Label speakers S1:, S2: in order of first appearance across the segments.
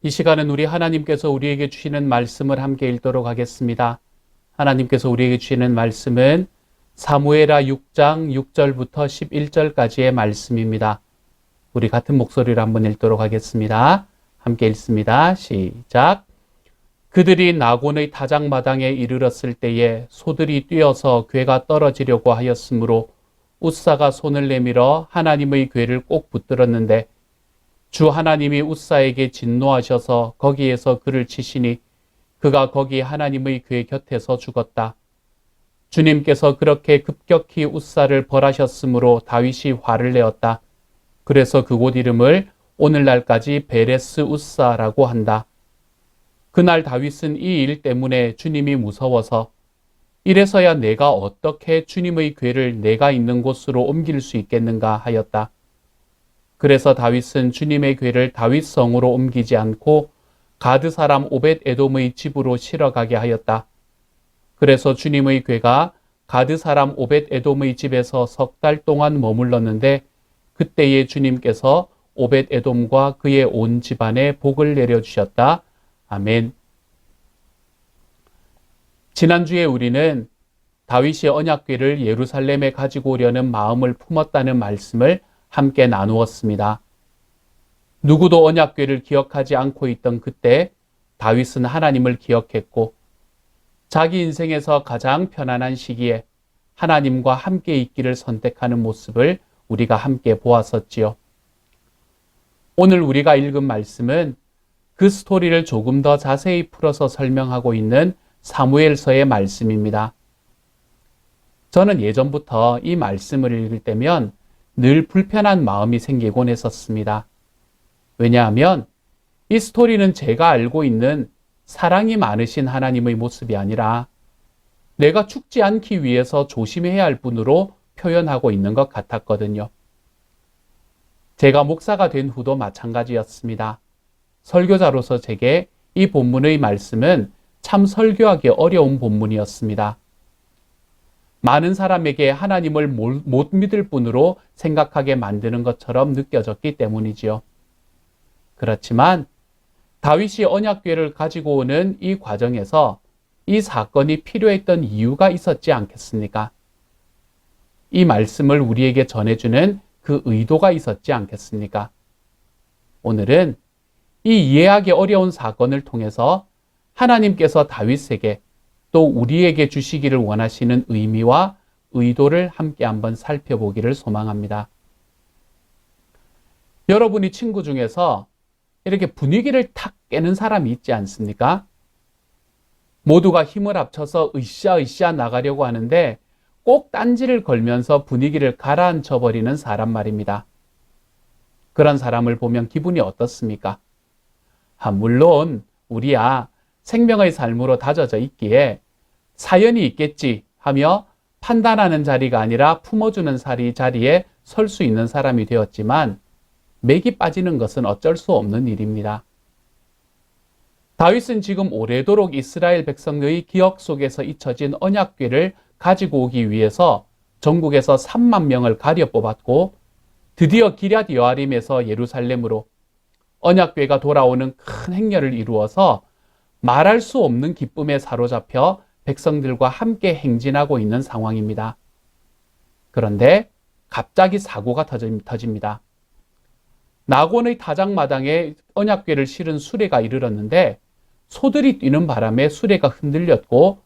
S1: 이 시간은 우리 하나님께서 우리에게 주시는 말씀을 함께 읽도록 하겠습니다. 하나님께서 우리에게 주시는 말씀은 사무엘하 6장 6절부터 11절까지의 말씀입니다. 우리 같은 목소리로 한번 읽도록 하겠습니다. 함께 읽습니다. 시작. 그들이 나곤의 타작마당에 이르렀을 때에 소들이 뛰어서 궤가 떨어지려고 하였으므로 웃사가 손을 내밀어 하나님의 궤를 꼭 붙들었는데 주 하나님이 웃사에게 진노하셔서 거기에서 그를 치시니 그가 거기 하나님의 궤 곁에서 죽었다. 주님께서 그렇게 급격히 웃사를 벌하셨으므로 다윗이 화를 내었다. 그래서 그곳 이름을 오늘날까지 베레스 웃사라고 한다. 그날 다윗은 이 일 때문에 주님이 무서워서 이래서야 내가 어떻게 주님의 궤를 내가 있는 곳으로 옮길 수 있겠는가 하였다. 그래서 다윗은 주님의 궤를 다윗성으로 옮기지 않고 가드 사람 오벳 에돔의 집으로 실어가게 하였다. 그래서 주님의 궤가 가드 사람 오벳 에돔의 집에서 석 달 동안 머물렀는데 그때에 주님께서 오벳 에돔과 그의 온 집안에 복을 내려주셨다. 아멘. 지난주에 우리는 다윗이 언약궤를 예루살렘에 가지고 오려는 마음을 품었다는 말씀을 함께 나누었습니다. 누구도 언약궤를 기억하지 않고 있던 그때 다윗은 하나님을 기억했고 자기 인생에서 가장 편안한 시기에 하나님과 함께 있기를 선택하는 모습을 우리가 함께 보았었지요. 오늘 우리가 읽은 말씀은 그 스토리를 조금 더 자세히 풀어서 설명하고 있는 사무엘서의 말씀입니다. 저는 예전부터 이 말씀을 읽을 때면 늘 불편한 마음이 생기곤 했었습니다. 왜냐하면 이 스토리는 제가 알고 있는 사랑이 많으신 하나님의 모습이 아니라 내가 죽지 않기 위해서 조심해야 할 분으로 표현하고 있는 것 같았거든요. 제가 목사가 된 후도 마찬가지였습니다. 설교자로서 제게 이 본문의 말씀은 참 설교하기 어려운 본문이었습니다. 많은 사람에게 하나님을 못 믿을 분으로 생각하게 만드는 것처럼 느껴졌기 때문이지요. 그렇지만 다윗이 언약궤를 가지고 오는 이 과정에서 이 사건이 필요했던 이유가 있었지 않겠습니까? 이 말씀을 우리에게 전해주는 그 의도가 있었지 않겠습니까? 오늘은 이 이해하기 어려운 사건을 통해서 하나님께서 다윗에게 또 우리에게 주시기를 원하시는 의미와 의도를 함께 한번 살펴보기를 소망합니다. 여러분이 친구 중에서 이렇게 분위기를 탁 깨는 사람이 있지 않습니까? 모두가 힘을 합쳐서 으쌰으쌰 나가려고 하는데 꼭 딴지를 걸면서 분위기를 가라앉혀 버리는 사람 말입니다. 그런 사람을 보면 기분이 어떻습니까? 물론 우리야 생명의 삶으로 다져져 있기에 사연이 있겠지 하며 판단하는 자리가 아니라 품어주는 자리에 설 수 있는 사람이 되었지만 맥이 빠지는 것은 어쩔 수 없는 일입니다. 다윗은 지금 오래도록 이스라엘 백성의 기억 속에서 잊혀진 언약궤를 가지고 오기 위해서 전국에서 3만 명을 가려 뽑았고 드디어 기럇 여아림에서 예루살렘으로 언약궤가 돌아오는 큰 행렬을 이루어서 말할 수 없는 기쁨에 사로잡혀 백성들과 함께 행진하고 있는 상황입니다. 그런데 갑자기 사고가 터집니다. 나곤의 타작마당에 언약궤를 실은 수레가 이르렀는데 소들이 뛰는 바람에 수레가 흔들렸고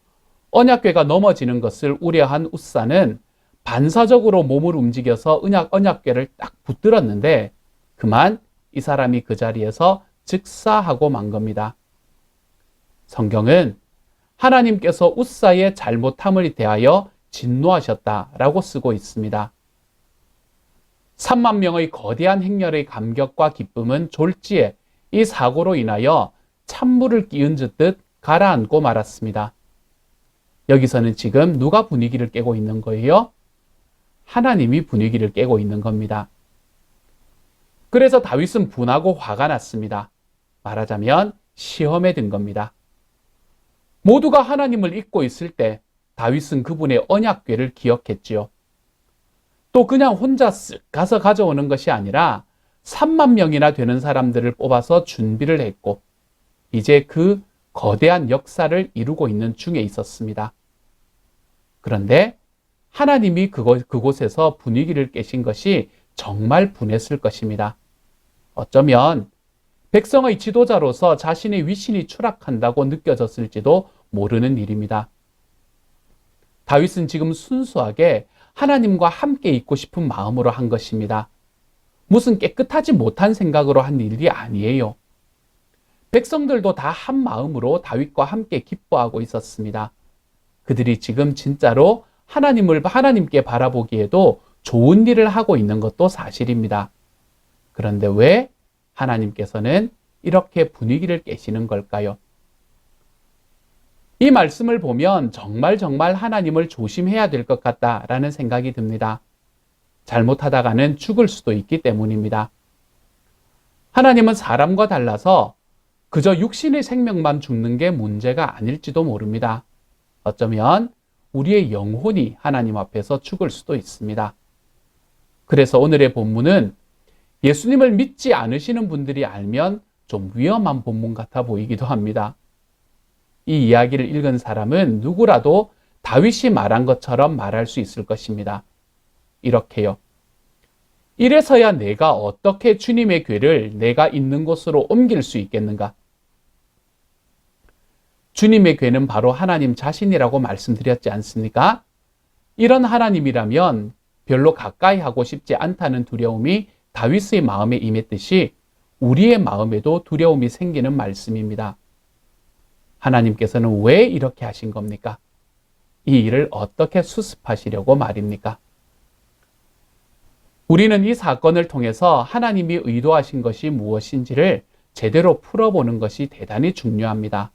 S1: 언약궤가 넘어지는 것을 우려한 웃사는 반사적으로 몸을 움직여서 언약궤를 딱 붙들었는데 그만 이 사람이 그 자리에서 즉사하고 만 겁니다. 성경은 하나님께서 웃사의 잘못함을 대하여 진노하셨다라고 쓰고 있습니다. 3만 명의 거대한 행렬의 감격과 기쁨은 졸지에 이 사고로 인하여 찬물을 끼얹듯 가라앉고 말았습니다. 여기서는 지금 누가 분위기를 깨고 있는 거예요? 하나님이 분위기를 깨고 있는 겁니다. 그래서 다윗은 분하고 화가 났습니다. 말하자면 시험에 든 겁니다. 모두가 하나님을 잊고 있을 때 다윗은 그분의 언약궤를 기억했지요. 또 그냥 혼자 쓱 가서 가져오는 것이 아니라 3만 명이나 되는 사람들을 뽑아서 준비를 했고 이제 그 거대한 역사를 이루고 있는 중에 있었습니다. 그런데 하나님이 그곳에서 분위기를 깨신 것이 정말 분했을 것입니다. 어쩌면 백성의 지도자로서 자신의 위신이 추락한다고 느껴졌을지도 모르는 일입니다. 다윗은 지금 순수하게 하나님과 함께 있고 싶은 마음으로 한 것입니다. 무슨 깨끗하지 못한 생각으로 한 일이 아니에요. 백성들도 다 한 마음으로 다윗과 함께 기뻐하고 있었습니다. 그들이 지금 진짜로 하나님께 바라보기에도 좋은 일을 하고 있는 것도 사실입니다. 그런데 왜 하나님께서는 이렇게 분위기를 깨시는 걸까요? 이 말씀을 보면 정말 하나님을 조심해야 될 것 같다라는 생각이 듭니다. 잘못하다가는 죽을 수도 있기 때문입니다. 하나님은 사람과 달라서 그저 육신의 생명만 죽는 게 문제가 아닐지도 모릅니다. 어쩌면 우리의 영혼이 하나님 앞에서 죽을 수도 있습니다. 그래서 오늘의 본문은 예수님을 믿지 않으시는 분들이 알면 좀 위험한 본문 같아 보이기도 합니다. 이 이야기를 읽은 사람은 누구라도 다윗이 말한 것처럼 말할 수 있을 것입니다. 이렇게요. 이래서야 내가 어떻게 주님의 궤를 내가 있는 곳으로 옮길 수 있겠는가? 주님의 궤는 바로 하나님 자신이라고 말씀드렸지 않습니까? 이런 하나님이라면 별로 가까이 하고 싶지 않다는 두려움이 다윗의 마음에 임했듯이 우리의 마음에도 두려움이 생기는 말씀입니다. 하나님께서는 왜 이렇게 하신 겁니까? 이 일을 어떻게 수습하시려고 말입니까? 우리는 이 사건을 통해서 하나님이 의도하신 것이 무엇인지를 제대로 풀어보는 것이 대단히 중요합니다.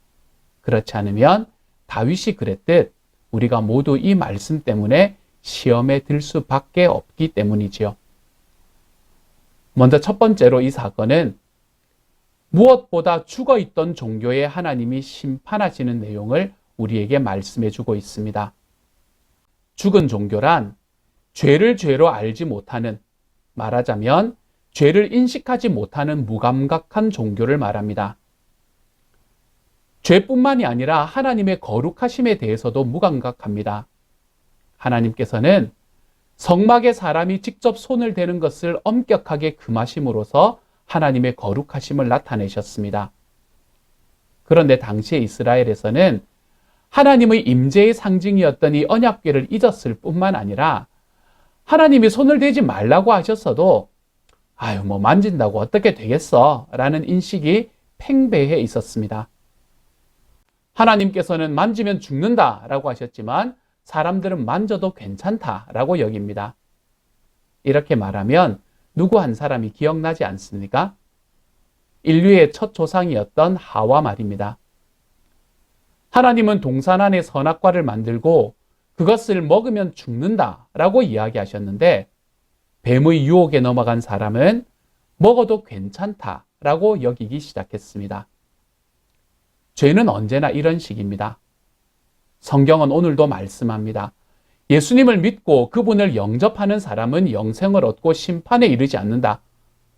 S1: 그렇지 않으면 다윗이 그랬듯 우리가 모두 이 말씀 때문에 시험에 들 수밖에 없기 때문이지요. 먼저 첫 번째로 이 사건은 무엇보다 죽어있던 종교의 하나님이 심판하시는 내용을 우리에게 말씀해 주고 있습니다. 죽은 종교란 죄를 죄로 알지 못하는, 말하자면 죄를 인식하지 못하는 무감각한 종교를 말합니다. 죄뿐만이 아니라 하나님의 거룩하심에 대해서도 무감각합니다. 하나님께서는 성막에 사람이 직접 손을 대는 것을 엄격하게 금하심으로써 하나님의 거룩하심을 나타내셨습니다. 그런데 당시에 이스라엘에서는 하나님의 임재의 상징이었던 이 언약궤를 잊었을 뿐만 아니라 하나님이 손을 대지 말라고 하셨어도 만진다고 어떻게 되겠어? 라는 인식이 팽배해 있었습니다. 하나님께서는 만지면 죽는다라고 하셨지만 사람들은 만져도 괜찮다라고 여깁니다. 이렇게 말하면 누구 한 사람이 기억나지 않습니까? 인류의 첫 조상이었던 하와 말입니다. 하나님은 동산 안에 선악과를 만들고 그것을 먹으면 죽는다라고 이야기하셨는데 뱀의 유혹에 넘어간 사람은 먹어도 괜찮다라고 여기기 시작했습니다. 죄는 언제나 이런 식입니다. 성경은 오늘도 말씀합니다. 예수님을 믿고 그분을 영접하는 사람은 영생을 얻고 심판에 이르지 않는다.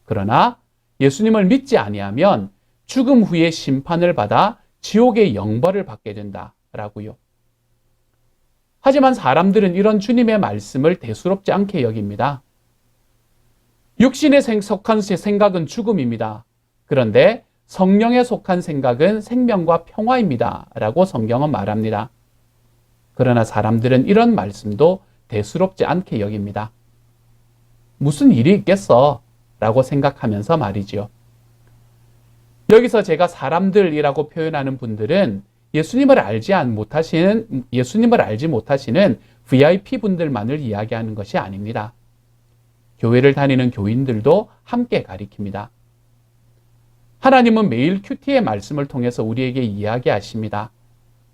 S1: 그러나 예수님을 믿지 아니하면 죽음 후에 심판을 받아 지옥의 영벌을 받게 된다라고요. 하지만 사람들은 이런 주님의 말씀을 대수롭지 않게 여깁니다. 육신에 속한 생각은 죽음입니다. 그런데 성령에 속한 생각은 생명과 평화입니다. 라고 성경은 말합니다. 그러나 사람들은 이런 말씀도 대수롭지 않게 여깁니다. 무슨 일이 있겠어? 라고 생각하면서 말이지요. 여기서 제가 사람들이라고 표현하는 분들은 예수님을 알지 못하시는 VIP 분들만을 이야기하는 것이 아닙니다. 교회를 다니는 교인들도 함께 가리킵니다. 하나님은 매일 큐티의 말씀을 통해서 우리에게 이야기하십니다.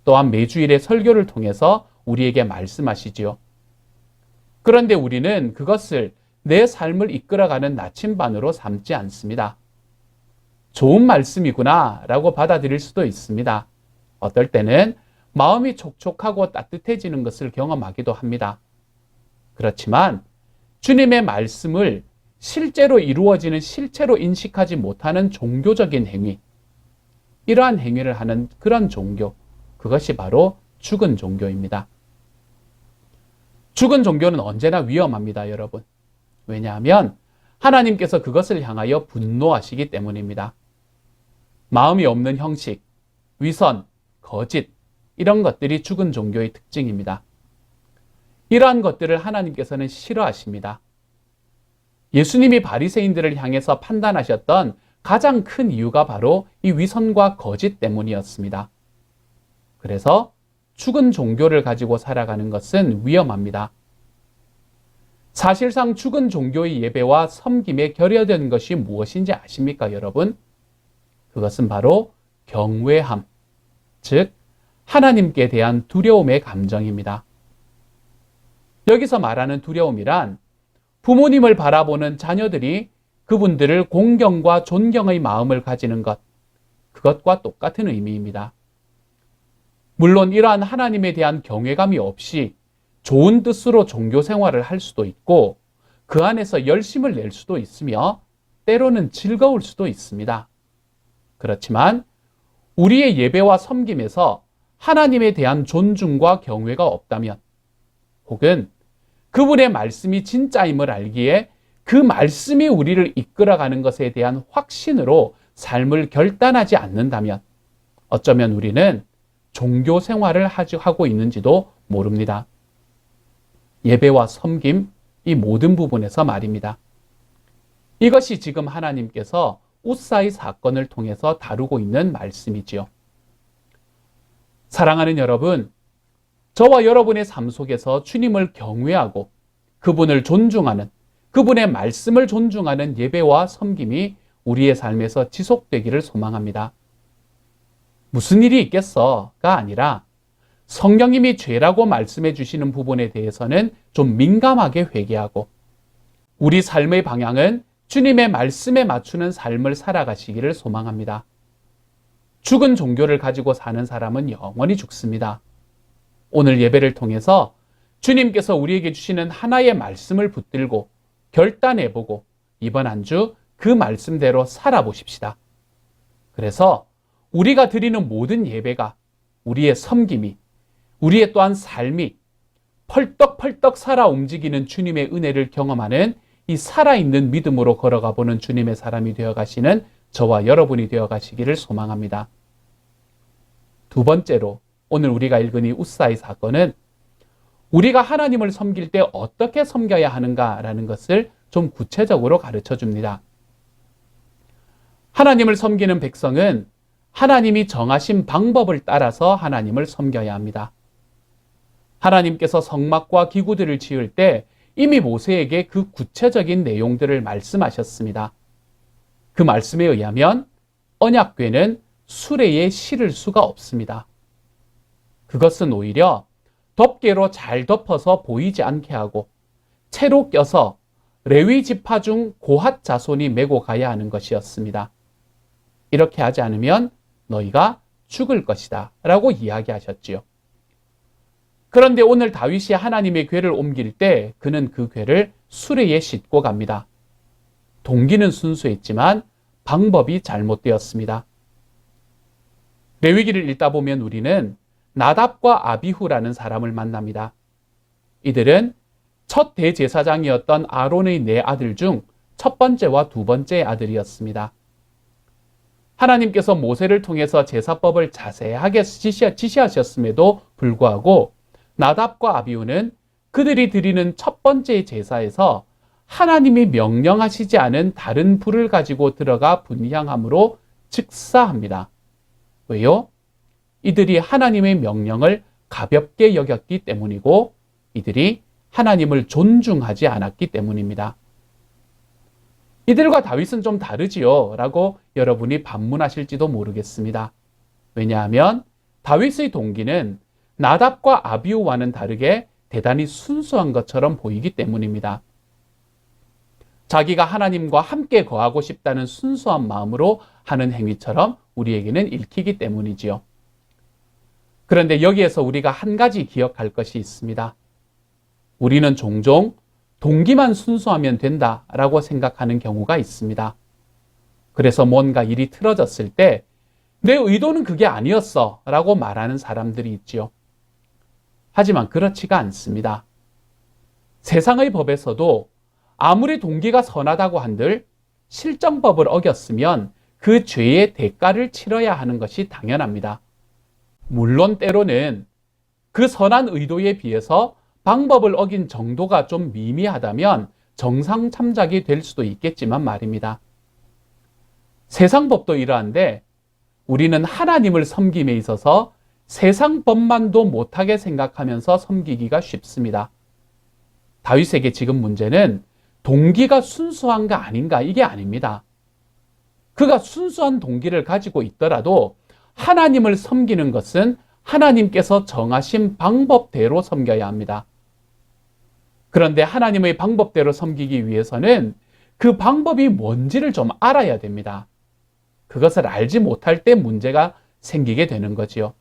S1: 또한 매주일의 설교를 통해서 우리에게 말씀하시지요. 그런데 우리는 그것을 내 삶을 이끌어가는 나침반으로 삼지 않습니다. 좋은 말씀이구나 라고 받아들일 수도 있습니다. 어떨 때는 마음이 촉촉하고 따뜻해지는 것을 경험하기도 합니다. 그렇지만 주님의 말씀을 실제로 이루어지는 실체로 인식하지 못하는 종교적인 행위, 이러한 행위를 하는 그런 종교, 그것이 바로 죽은 종교입니다. 죽은 종교는 언제나 위험합니다, 여러분. 왜냐하면 하나님께서 그것을 향하여 분노하시기 때문입니다. 마음이 없는 형식, 위선, 거짓, 이런 것들이 죽은 종교의 특징입니다. 이러한 것들을 하나님께서는 싫어하십니다. 예수님이 바리새인들을 향해서 판단하셨던 가장 큰 이유가 바로 이 위선과 거짓 때문이었습니다. 그래서 죽은 종교를 가지고 살아가는 것은 위험합니다. 사실상 죽은 종교의 예배와 섬김에 결여된 것이 무엇인지 아십니까, 여러분? 그것은 바로 경외함, 즉 하나님께 대한 두려움의 감정입니다. 여기서 말하는 두려움이란 부모님을 바라보는 자녀들이 그분들을 공경과 존경의 마음을 가지는 것, 그것과 똑같은 의미입니다. 물론 이러한 하나님에 대한 경외감이 없이 좋은 뜻으로 종교 생활을 할 수도 있고 그 안에서 열심을 낼 수도 있으며 때로는 즐거울 수도 있습니다. 그렇지만 우리의 예배와 섬김에서 하나님에 대한 존중과 경외가 없다면, 혹은 그분의 말씀이 진짜임을 알기에 그 말씀이 우리를 이끌어가는 것에 대한 확신으로 삶을 결단하지 않는다면 어쩌면 우리는 종교 생활을 하고 있는지도 모릅니다. 예배와 섬김, 이 모든 부분에서 말입니다. 이것이 지금 하나님께서 우사의 사건을 통해서 다루고 있는 말씀이지요. 사랑하는 여러분, 저와 여러분의 삶 속에서 주님을 경외하고 그분을 존중하는, 그분의 말씀을 존중하는 예배와 섬김이 우리의 삶에서 지속되기를 소망합니다. 무슨 일이 있겠어가 아니라 성령님이 죄라고 말씀해 주시는 부분에 대해서는 좀 민감하게 회개하고 우리 삶의 방향은 주님의 말씀에 맞추는 삶을 살아가시기를 소망합니다. 죽은 종교를 가지고 사는 사람은 영원히 죽습니다. 오늘 예배를 통해서 주님께서 우리에게 주시는 하나의 말씀을 붙들고 결단해보고 이번 한 주 그 말씀대로 살아보십시다. 그래서 우리가 드리는 모든 예배가, 우리의 섬김이, 우리의 또한 삶이 펄떡펄떡 살아 움직이는 주님의 은혜를 경험하는 이 살아있는 믿음으로 걸어가 보는 주님의 사람이 되어가시는 저와 여러분이 되어가시기를 소망합니다. 두 번째로 오늘 우리가 읽은 이 우사의 사건은 우리가 하나님을 섬길 때 어떻게 섬겨야 하는가라는 것을 좀 구체적으로 가르쳐 줍니다. 하나님을 섬기는 백성은 하나님이 정하신 방법을 따라서 하나님을 섬겨야 합니다. 하나님께서 성막과 기구들을 지을 때 이미 모세에게 그 구체적인 내용들을 말씀하셨습니다. 그 말씀에 의하면 언약궤는 수레에 실을 수가 없습니다. 그것은 오히려 덮개로 잘 덮어서 보이지 않게 하고 채로 껴서 레위 지파 중 고핫 자손이 메고 가야 하는 것이었습니다. 이렇게 하지 않으면 너희가 죽을 것이다 라고 이야기하셨지요. 그런데 오늘 다윗이 하나님의 궤를 옮길 때 그는 그 궤를 수레에 싣고 갑니다. 동기는 순수했지만 방법이 잘못되었습니다. 레위기를 읽다 보면 우리는 나답과 아비후라는 사람을 만납니다. 이들은 첫 대제사장이었던 아론의 네 아들 중 첫 번째와 두 번째 아들이었습니다. 하나님께서 모세를 통해서 제사법을 자세하게 지시하셨음에도 불구하고 나답과 아비후는 그들이 드리는 첫 번째 제사에서 하나님이 명령하시지 않은 다른 불을 가지고 들어가 분향함으로 즉사합니다. 왜요? 이들이 하나님의 명령을 가볍게 여겼기 때문이고 이들이 하나님을 존중하지 않았기 때문입니다. 이들과 다윗은 좀 다르지요 라고 여러분이 반문하실지도 모르겠습니다. 왜냐하면 다윗의 동기는 나답과 아비후와는 다르게 대단히 순수한 것처럼 보이기 때문입니다. 자기가 하나님과 함께 거하고 싶다는 순수한 마음으로 하는 행위처럼 우리에게는 읽히기 때문이지요. 그런데 여기에서 우리가 한 가지 기억할 것이 있습니다. 우리는 종종 동기만 순수하면 된다라고 생각하는 경우가 있습니다. 그래서 뭔가 일이 틀어졌을 때 내 의도는 그게 아니었어 라고 말하는 사람들이 있지요. 하지만 그렇지가 않습니다. 세상의 법에서도 아무리 동기가 선하다고 한들 실정법을 어겼으면 그 죄의 대가를 치러야 하는 것이 당연합니다. 물론 때로는 그 선한 의도에 비해서 방법을 어긴 정도가 좀 미미하다면 정상 참작이 될 수도 있겠지만 말입니다. 세상 법도 이러한데 우리는 하나님을 섬김에 있어서 세상 법만도 못하게 생각하면서 섬기기가 쉽습니다. 다윗에게 지금 문제는 동기가 순수한가 아닌가 이게 아닙니다. 그가 순수한 동기를 가지고 있더라도 하나님을 섬기는 것은 하나님께서 정하신 방법대로 섬겨야 합니다. 그런데 하나님의 방법대로 섬기기 위해서는 그 방법이 뭔지를 좀 알아야 됩니다. 그것을 알지 못할 때 문제가 생기게 되는 거지요.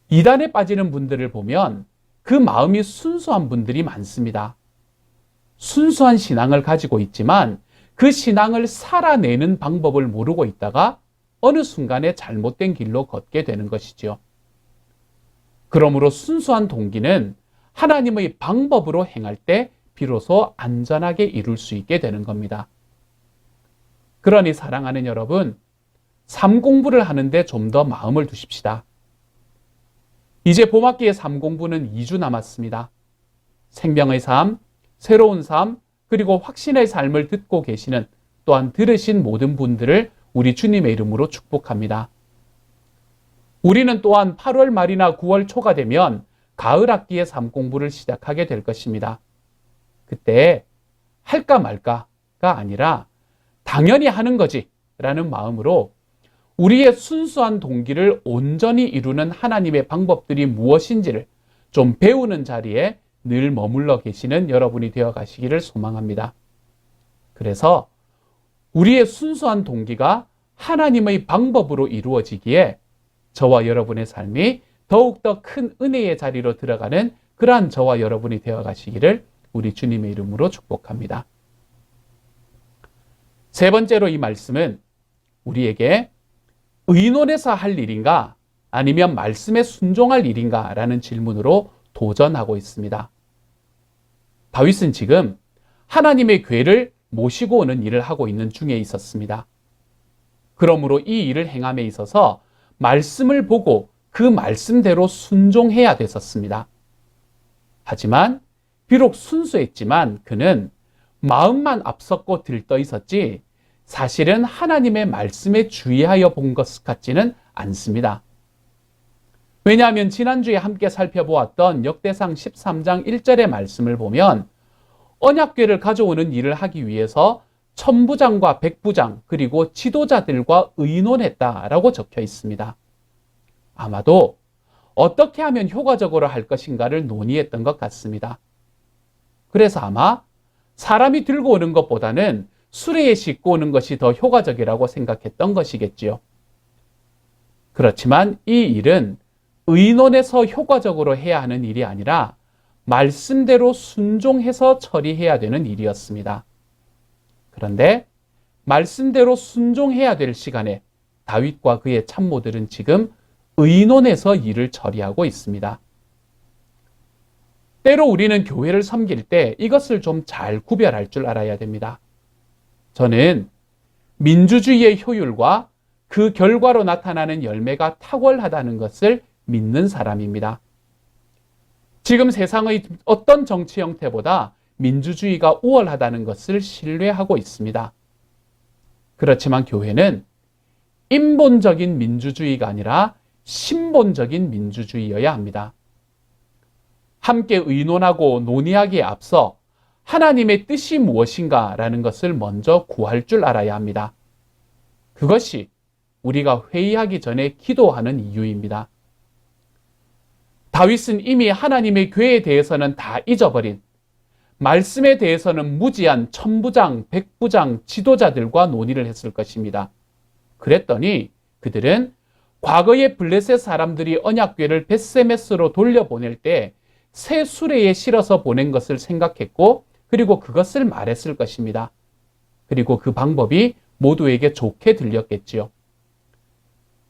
S1: 이단에 빠지는 분들을 보면 그 마음이 순수한 분들이 많습니다. 순수한 신앙을 가지고 있지만 그 신앙을 살아내는 방법을 모르고 있다가 어느 순간에 잘못된 길로 걷게 되는 것이지요. 그러므로 순수한 동기는 하나님의 방법으로 행할 때 비로소 안전하게 이룰 수 있게 되는 겁니다. 그러니 사랑하는 여러분, 삶 공부를 하는데 좀 더 마음을 두십시다. 이제 봄학기의 삶 공부는 2주 남았습니다. 생명의 삶, 새로운 삶, 그리고 확신의 삶을 듣고 계시는 또한 들으신 모든 분들을 우리 주님의 이름으로 축복합니다. 우리는 또한 8월 말이나 9월 초가 되면 가을 학기의 삶 공부를 시작하게 될 것입니다. 그때 할까 말까가 아니라 당연히 하는 거지 라는 마음으로 우리의 순수한 동기를 온전히 이루는 하나님의 방법들이 무엇인지를 좀 배우는 자리에 늘 머물러 계시는 여러분이 되어 가시기를 소망합니다. 그래서 우리의 순수한 동기가 하나님의 방법으로 이루어지기에 저와 여러분의 삶이 더욱더 큰 은혜의 자리로 들어가는 그러한 저와 여러분이 되어 가시기를 우리 주님의 이름으로 축복합니다. 세 번째로 이 말씀은 우리에게 의논해서 할 일인가 아니면 말씀에 순종할 일인가 라는 질문으로 도전하고 있습니다. 다윗은 지금 하나님의 궤를 모시고 오는 일을 하고 있는 중에 있었습니다. 그러므로 이 일을 행함에 있어서 말씀을 보고 그 말씀대로 순종해야 됐었습니다. 하지만 비록 순수했지만 그는 마음만 앞섰고 들떠 있었지 사실은 하나님의 말씀에 주의하여 본 것 같지는 않습니다. 왜냐하면 지난주에 함께 살펴보았던 역대상 13장 1절의 말씀을 보면 언약궤를 가져오는 일을 하기 위해서 천부장과 백부장 그리고 지도자들과 의논했다라고 적혀 있습니다. 아마도 어떻게 하면 효과적으로 할 것인가를 논의했던 것 같습니다. 그래서 아마 사람이 들고 오는 것보다는 수레에 싣고 오는 것이 더 효과적이라고 생각했던 것이겠지요. 그렇지만 이 일은 의논해서 효과적으로 해야 하는 일이 아니라 말씀대로 순종해서 처리해야 되는 일이었습니다. 그런데 말씀대로 순종해야 될 시간에 다윗과 그의 참모들은 지금 의논해서 일을 처리하고 있습니다. 때로 우리는 교회를 섬길 때 이것을 좀 잘 구별할 줄 알아야 됩니다. 저는 민주주의의 효율과 그 결과로 나타나는 열매가 탁월하다는 것을 믿는 사람입니다. 지금 세상의 어떤 정치 형태보다 민주주의가 우월하다는 것을 신뢰하고 있습니다. 그렇지만 교회는 인본적인 민주주의가 아니라 신본적인 민주주의여야 합니다. 함께 의논하고 논의하기에 앞서 하나님의 뜻이 무엇인가라는 것을 먼저 구할 줄 알아야 합니다. 그것이 우리가 회의하기 전에 기도하는 이유입니다. 다윗은 이미 하나님의 궤에 대해서는 다 잊어버린, 말씀에 대해서는 무지한 천부장, 백부장, 지도자들과 논의를 했을 것입니다. 그랬더니 그들은 과거의 블레셋 사람들이 언약궤를 벳세메스로 돌려보낼 때 새 수레에 실어서 보낸 것을 생각했고 그리고 그것을 말했을 것입니다. 그리고 그 방법이 모두에게 좋게 들렸겠지요.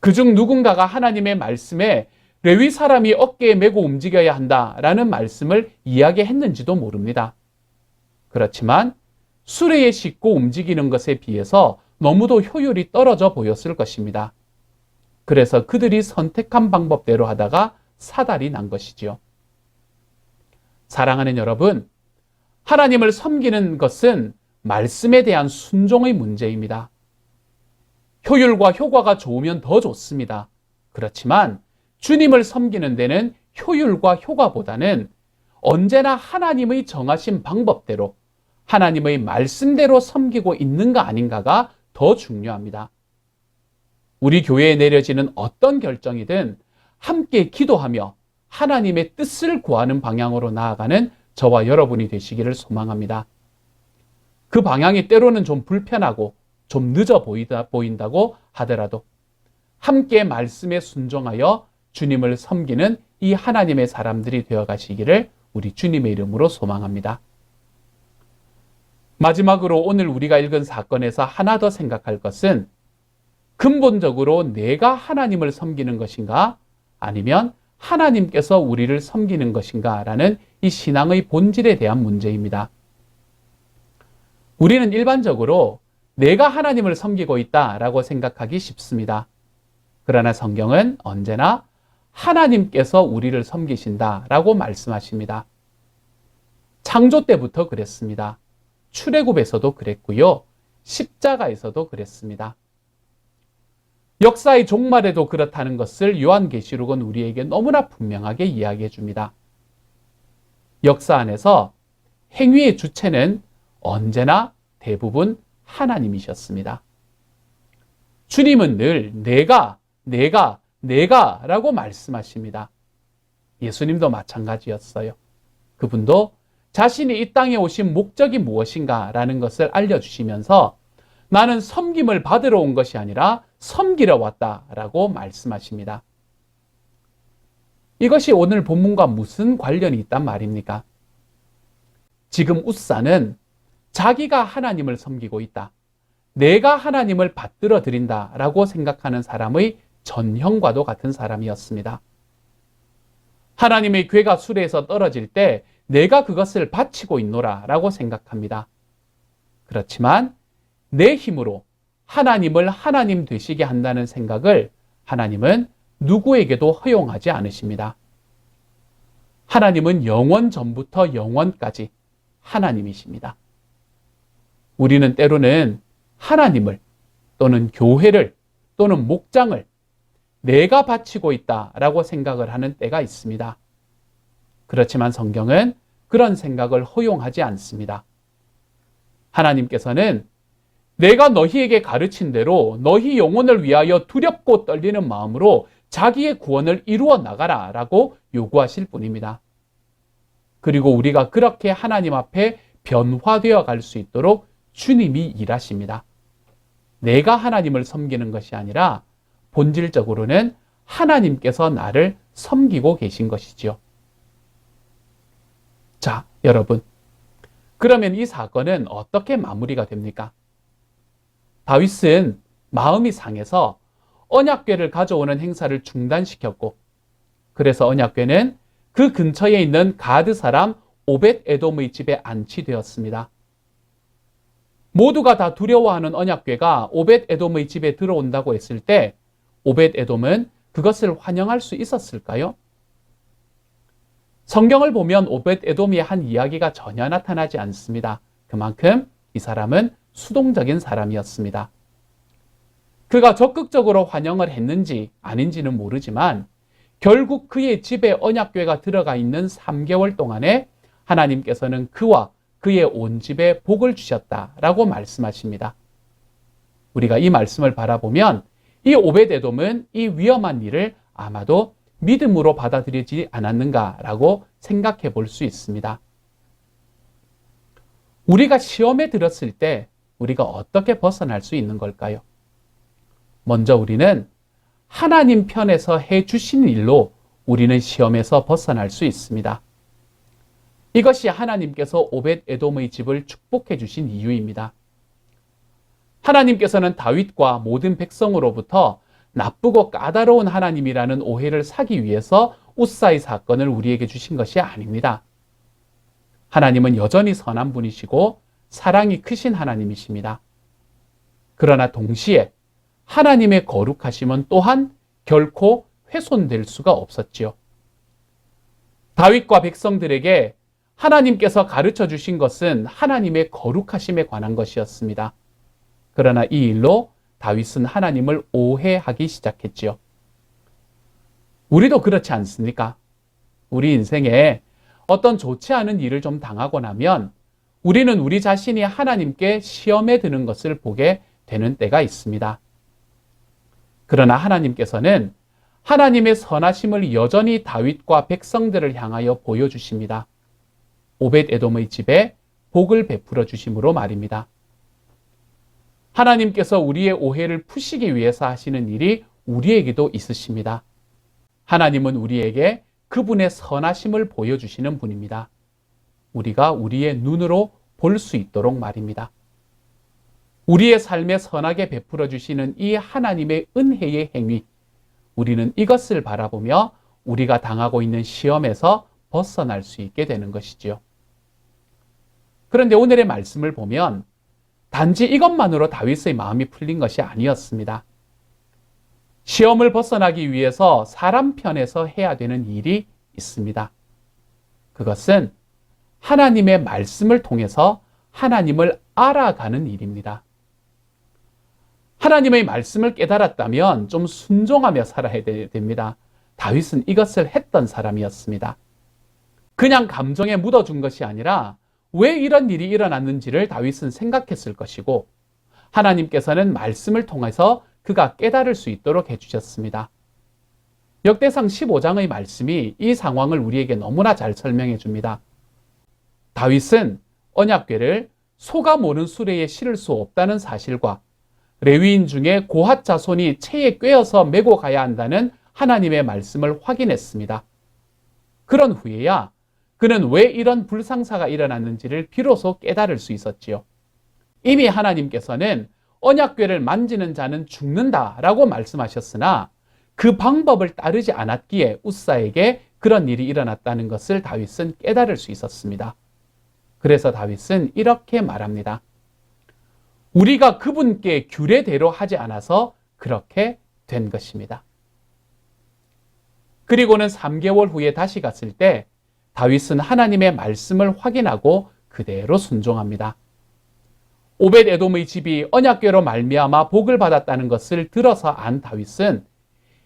S1: 그중 누군가가 하나님의 말씀에 레위 사람이 어깨에 메고 움직여야 한다라는 말씀을 이야기했는지도 모릅니다. 그렇지만 수레에 싣고 움직이는 것에 비해서 너무도 효율이 떨어져 보였을 것입니다. 그래서 그들이 선택한 방법대로 하다가 사달이 난 것이지요. 사랑하는 여러분, 하나님을 섬기는 것은 말씀에 대한 순종의 문제입니다. 효율과 효과가 좋으면 더 좋습니다. 그렇지만 주님을 섬기는 데는 효율과 효과보다는 언제나 하나님의 정하신 방법대로 하나님의 말씀대로 섬기고 있는가 아닌가가 더 중요합니다. 우리 교회에 내려지는 어떤 결정이든 함께 기도하며 하나님의 뜻을 구하는 방향으로 나아가는 저와 여러분이 되시기를 소망합니다. 그 방향이 때로는 좀 불편하고 좀 늦어 보인다고 하더라도 함께 말씀에 순종하여 주님을 섬기는 이 하나님의 사람들이 되어 가시기를 우리 주님의 이름으로 소망합니다. 마지막으로 오늘 우리가 읽은 사건에서 하나 더 생각할 것은 근본적으로 내가 하나님을 섬기는 것인가 아니면 하나님께서 우리를 섬기는 것인가 라는 이 신앙의 본질에 대한 문제입니다. 우리는 일반적으로 내가 하나님을 섬기고 있다라고 생각하기 쉽습니다. 그러나 성경은 언제나 하나님께서 우리를 섬기신다라고 말씀하십니다. 창조 때부터 그랬습니다. 출애굽에서도 그랬고요. 십자가에서도 그랬습니다. 역사의 종말에도 그렇다는 것을 요한계시록은 우리에게 너무나 분명하게 이야기해 줍니다. 역사 안에서 행위의 주체는 언제나 대부분 하나님이셨습니다. 주님은 늘 내가 라고 말씀하십니다. 예수님도 마찬가지였어요. 그분도 자신이 이 땅에 오신 목적이 무엇인가 라는 것을 알려주시면서 나는 섬김을 받으러 온 것이 아니라 섬기러 왔다라고 말씀하십니다. 이것이 오늘 본문과 무슨 관련이 있단 말입니까? 지금 웃사는 자기가 하나님을 섬기고 있다. 내가 하나님을 받들어 드린다라고 생각하는 사람의 전형과도 같은 사람이었습니다. 하나님의 괴가 수레에서 떨어질 때 내가 그것을 바치고 있노라 라고 생각합니다. 그렇지만 내 힘으로 하나님을 하나님 되시게 한다는 생각을 하나님은 누구에게도 허용하지 않으십니다. 하나님은 영원 전부터 영원까지 하나님이십니다. 우리는 때로는 하나님을 또는 교회를 또는 목장을 내가 바치고 있다라고 생각을 하는 때가 있습니다. 그렇지만 성경은 그런 생각을 허용하지 않습니다. 하나님께서는 내가 너희에게 가르친 대로 너희 영혼을 위하여 두렵고 떨리는 마음으로 자기의 구원을 이루어 나가라 라고 요구하실 뿐입니다. 그리고 우리가 그렇게 하나님 앞에 변화되어 갈 수 있도록 주님이 일하십니다. 내가 하나님을 섬기는 것이 아니라 본질적으로는 하나님께서 나를 섬기고 계신 것이지요. 자, 여러분. 그러면 이 사건은 어떻게 마무리가 됩니까? 다윗은 마음이 상해서 언약궤를 가져오는 행사를 중단시켰고, 그래서 언약궤는 그 근처에 있는 가드 사람 오벳 에돔의 집에 안치되었습니다. 모두가 다 두려워하는 언약궤가 오벳 에돔의 집에 들어온다고 했을 때 오벳 에돔은 그것을 환영할 수 있었을까요? 성경을 보면 오벳 에돔이 한 이야기가 전혀 나타나지 않습니다. 그만큼 이 사람은 수동적인 사람이었습니다. 그가 적극적으로 환영을 했는지 아닌지는 모르지만 결국 그의 집에 언약궤가 들어가 있는 3개월 동안에 하나님께서는 그와 그의 온 집에 복을 주셨다라고 말씀하십니다. 우리가 이 말씀을 바라보면 이 오벳 에돔은 이 위험한 일을 아마도 믿음으로 받아들이지 않았는가라고 생각해 볼 수 있습니다. 우리가 시험에 들었을 때 우리가 어떻게 벗어날 수 있는 걸까요? 먼저 우리는 하나님 편에서 해 주신 일로 우리는 시험에서 벗어날 수 있습니다. 이것이 하나님께서 오벳 에돔의 집을 축복해 주신 이유입니다. 하나님께서는 다윗과 모든 백성으로부터 나쁘고 까다로운 하나님이라는 오해를 사기 위해서 우사의 사건을 우리에게 주신 것이 아닙니다. 하나님은 여전히 선한 분이시고 사랑이 크신 하나님이십니다. 그러나 동시에 하나님의 거룩하심은 또한 결코 훼손될 수가 없었지요. 다윗과 백성들에게 하나님께서 가르쳐 주신 것은 하나님의 거룩하심에 관한 것이었습니다. 그러나 이 일로 다윗은 하나님을 오해하기 시작했지요. 우리도 그렇지 않습니까? 우리 인생에 어떤 좋지 않은 일을 좀 당하고 나면 우리는 우리 자신이 하나님께 시험에 드는 것을 보게 되는 때가 있습니다. 그러나 하나님께서는 하나님의 선하심을 여전히 다윗과 백성들을 향하여 보여주십니다. 오벳 에돔의 집에 복을 베풀어 주심으로 말입니다. 하나님께서 우리의 오해를 푸시기 위해서 하시는 일이 우리에게도 있으십니다. 하나님은 우리에게 그분의 선하심을 보여주시는 분입니다. 우리가 우리의 눈으로 볼 수 있도록 말입니다. 우리의 삶에 선하게 베풀어 주시는 이 하나님의 은혜의 행위, 우리는 이것을 바라보며 우리가 당하고 있는 시험에서 벗어날 수 있게 되는 것이지요. 그런데 오늘의 말씀을 보면 단지 이것만으로 다윗의 마음이 풀린 것이 아니었습니다. 시험을 벗어나기 위해서 사람 편에서 해야 되는 일이 있습니다. 그것은 하나님의 말씀을 통해서 하나님을 알아가는 일입니다. 하나님의 말씀을 깨달았다면 좀 순종하며 살아야 됩니다. 다윗은 이것을 했던 사람이었습니다. 그냥 감정에 묻어준 것이 아니라 왜 이런 일이 일어났는지를 다윗은 생각했을 것이고 하나님께서는 말씀을 통해서 그가 깨달을 수 있도록 해주셨습니다. 역대상 15장의 말씀이 이 상황을 우리에게 너무나 잘 설명해 줍니다. 다윗은 언약궤를 소가 모는 수레에 실을 수 없다는 사실과 레위인 중에 고핫 자손이 채에 꿰어서 메고 가야 한다는 하나님의 말씀을 확인했습니다. 그런 후에야 그는 왜 이런 불상사가 일어났는지를 비로소 깨달을 수 있었지요. 이미 하나님께서는 언약궤를 만지는 자는 죽는다라고 말씀하셨으나 그 방법을 따르지 않았기에 우사에게 그런 일이 일어났다는 것을 다윗은 깨달을 수 있었습니다. 그래서 다윗은 이렇게 말합니다. 우리가 그분께 규례대로 하지 않아서 그렇게 된 것입니다. 그리고는 3개월 후에 다시 갔을 때 다윗은 하나님의 말씀을 확인하고 그대로 순종합니다. 오벳 에돔의 집이 언약궤로 말미암아 복을 받았다는 것을 들어서 안 다윗은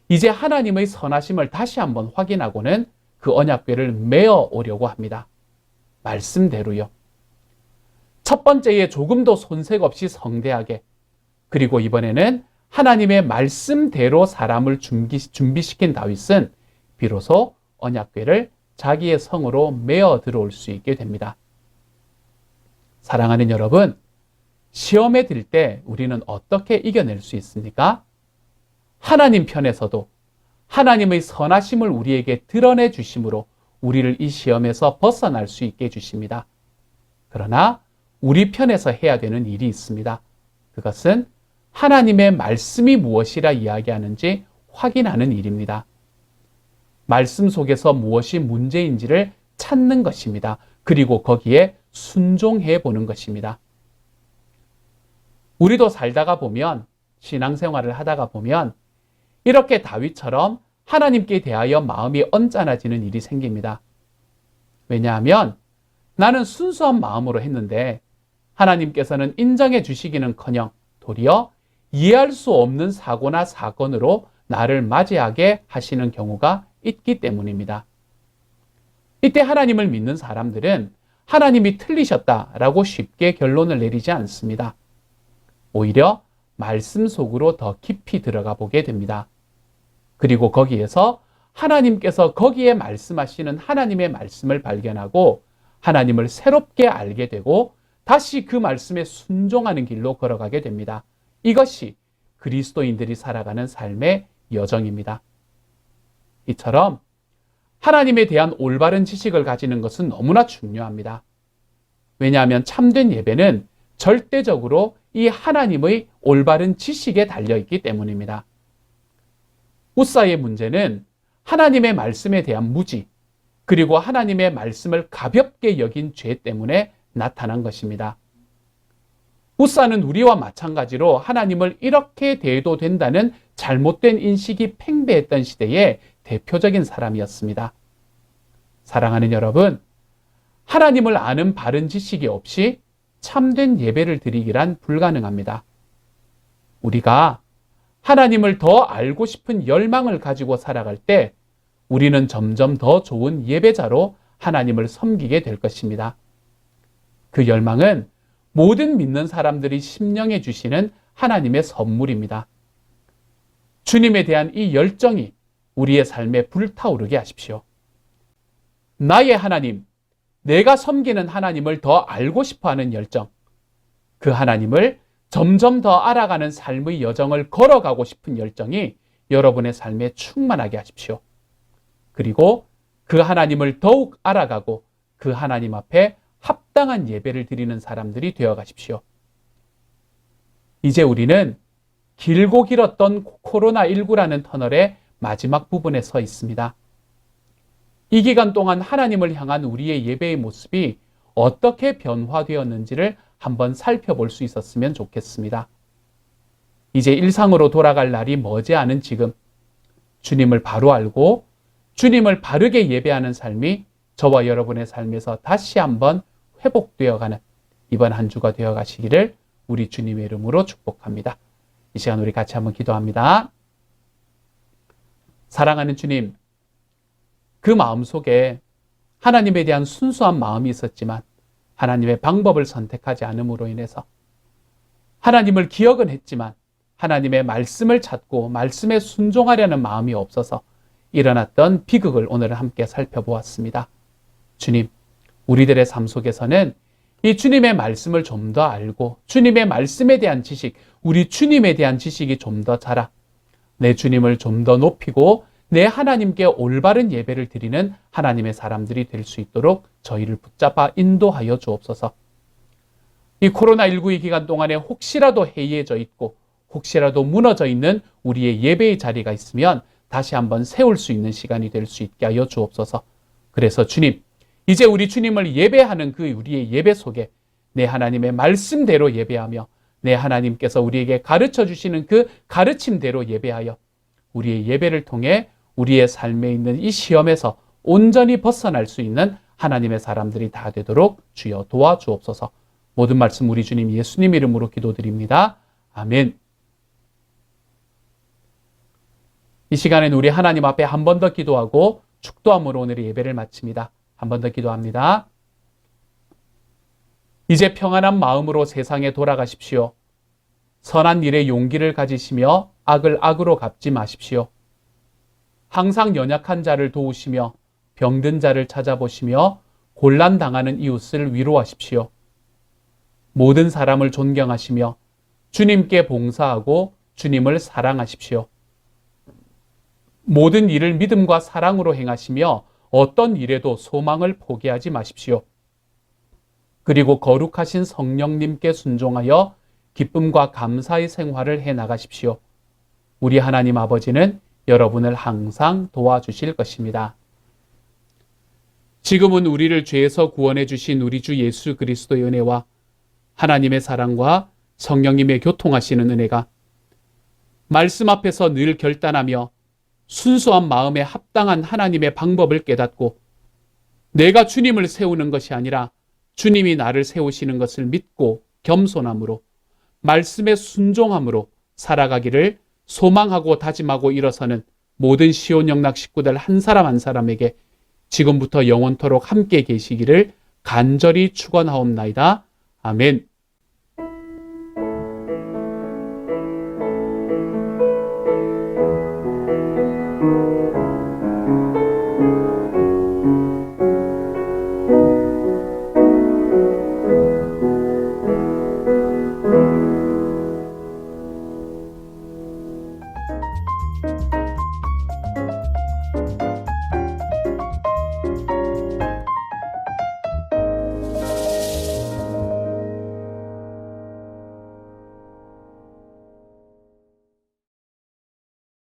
S1: 이제 하나님의 선하심을 다시 한번 확인하고는 그 언약궤를 메어 오려고 합니다. 말씀대로요. 첫 번째에 조금도 손색 없이 성대하게, 그리고 이번에는 하나님의 말씀대로 사람을 준비시킨 다윗은 비로소 언약궤를 자기의 성으로 메어 들어올 수 있게 됩니다. 사랑하는 여러분, 시험에 들 때 우리는 어떻게 이겨낼 수 있습니까? 하나님 편에서도 하나님의 선하심을 우리에게 드러내 주심으로 우리를 이 시험에서 벗어날 수 있게 해주십니다. 그러나 우리 편에서 해야 되는 일이 있습니다. 그것은 하나님의 말씀이 무엇이라 이야기하는지 확인하는 일입니다. 말씀 속에서 무엇이 문제인지를 찾는 것입니다. 그리고 거기에 순종해 보는 것입니다. 우리도 살다가 보면, 신앙생활을 하다가 보면 이렇게 다윗처럼 하나님께 대하여 마음이 언짢아지는 일이 생깁니다. 왜냐하면 나는 순수한 마음으로 했는데 하나님께서는 인정해 주시기는커녕 도리어 이해할 수 없는 사고나 사건으로 나를 맞이하게 하시는 경우가 있기 때문입니다. 이때 하나님을 믿는 사람들은 하나님이 틀리셨다라고 쉽게 결론을 내리지 않습니다. 오히려 말씀 속으로 더 깊이 들어가 보게 됩니다. 그리고 거기에서 하나님께서 거기에 말씀하시는 하나님의 말씀을 발견하고 하나님을 새롭게 알게 되고 다시 그 말씀에 순종하는 길로 걸어가게 됩니다. 이것이 그리스도인들이 살아가는 삶의 여정입니다. 이처럼 하나님에 대한 올바른 지식을 가지는 것은 너무나 중요합니다. 왜냐하면 참된 예배는 절대적으로 이 하나님의 올바른 지식에 달려있기 때문입니다. 우사의 문제는 하나님의 말씀에 대한 무지, 그리고 하나님의 말씀을 가볍게 여긴 죄 때문에 나타난 것입니다. 우사는 우리와 마찬가지로 하나님을 이렇게 대해도 된다는 잘못된 인식이 팽배했던 시대의 대표적인 사람이었습니다. 사랑하는 여러분, 하나님을 아는 바른 지식이 없이 참된 예배를 드리기란 불가능합니다. 우리가 하나님을 더 알고 싶은 열망을 가지고 살아갈 때 우리는 점점 더 좋은 예배자로 하나님을 섬기게 될 것입니다. 그 열망은 모든 믿는 사람들이 심령해 주시는 하나님의 선물입니다. 주님에 대한 이 열정이 우리의 삶에 불타오르게 하십시오. 나의 하나님, 내가 섬기는 하나님을 더 알고 싶어하는 열정, 그 하나님을 점점 더 알아가는 삶의 여정을 걸어가고 싶은 열정이 여러분의 삶에 충만하게 하십시오. 그리고 그 하나님을 더욱 알아가고 그 하나님 앞에 합당한 예배를 드리는 사람들이 되어 가십시오. 이제 우리는 길고 길었던 코로나19라는 터널의 마지막 부분에 서 있습니다. 이 기간 동안 하나님을 향한 우리의 예배의 모습이 어떻게 변화되었는지를 한번 살펴볼 수 있었으면 좋겠습니다. 이제 일상으로 돌아갈 날이 머지않은 지금, 주님을 바로 알고 주님을 바르게 예배하는 삶이 저와 여러분의 삶에서 다시 한번 회복되어가는 이번 한 주가 되어 가시기를 우리 주님의 이름으로 축복합니다. 이 시간 우리 같이 한번 기도합니다. 사랑하는 주님, 그 마음속에 하나님에 대한 순수한 마음이 있었지만 하나님의 방법을 선택하지 않음으로 인해서 하나님을 기억은 했지만 하나님의 말씀을 찾고 말씀에 순종하려는 마음이 없어서 일어났던 비극을 오늘 함께 살펴보았습니다. 주님, 우리들의 삶 속에서는 이 주님의 말씀을 좀 더 알고 주님의 말씀에 대한 지식, 우리 주님에 대한 지식이 좀 더 자라 내 주님을 좀 더 높이고 내 하나님께 올바른 예배를 드리는 하나님의 사람들이 될 수 있도록 저희를 붙잡아 인도하여 주옵소서. 이 코로나19의 기간 동안에 혹시라도 해이해져 있고 혹시라도 무너져 있는 우리의 예배의 자리가 있으면 다시 한번 세울 수 있는 시간이 될 수 있게 하여 주옵소서. 그래서 주님, 이제 우리 주님을 예배하는 그 우리의 예배 속에 내 하나님의 말씀대로 예배하며 내 하나님께서 우리에게 가르쳐 주시는 그 가르침대로 예배하여 우리의 예배를 통해 우리의 삶에 있는 이 시험에서 온전히 벗어날 수 있는 하나님의 사람들이 다 되도록 주여 도와주옵소서. 모든 말씀 우리 주님 예수님 이름으로 기도드립니다. 아멘. 이 시간에는 우리 하나님 앞에 한 번 더 기도하고 축도함으로 오늘의 예배를 마칩니다. 한 번 더 기도합니다. 이제 평안한 마음으로 세상에 돌아가십시오. 선한 일에 용기를 가지시며 악을 악으로 갚지 마십시오. 항상 연약한 자를 도우시며 병든 자를 찾아보시며 곤란당하는 이웃을 위로하십시오. 모든 사람을 존경하시며 주님께 봉사하고 주님을 사랑하십시오. 모든 일을 믿음과 사랑으로 행하시며 어떤 일에도 소망을 포기하지 마십시오. 그리고 거룩하신 성령님께 순종하여 기쁨과 감사의 생활을 해나가십시오. 우리 하나님 아버지는 여러분을 항상 도와주실 것입니다. 지금은 우리를 죄에서 구원해 주신 우리 주 예수 그리스도의 은혜와 하나님의 사랑과 성령님의 교통하시는 은혜가 말씀 앞에서 늘 결단하며 순수한 마음에 합당한 하나님의 방법을 깨닫고 내가 주님을 세우는 것이 아니라 주님이 나를 세우시는 것을 믿고 겸손함으로 말씀에 순종함으로 살아가기를 소망하고 다짐하고 일어서는 모든 시온영락 식구들 한 사람 한 사람에게 지금부터 영원토록 함께 계시기를 간절히 축원하옵나이다. 아멘.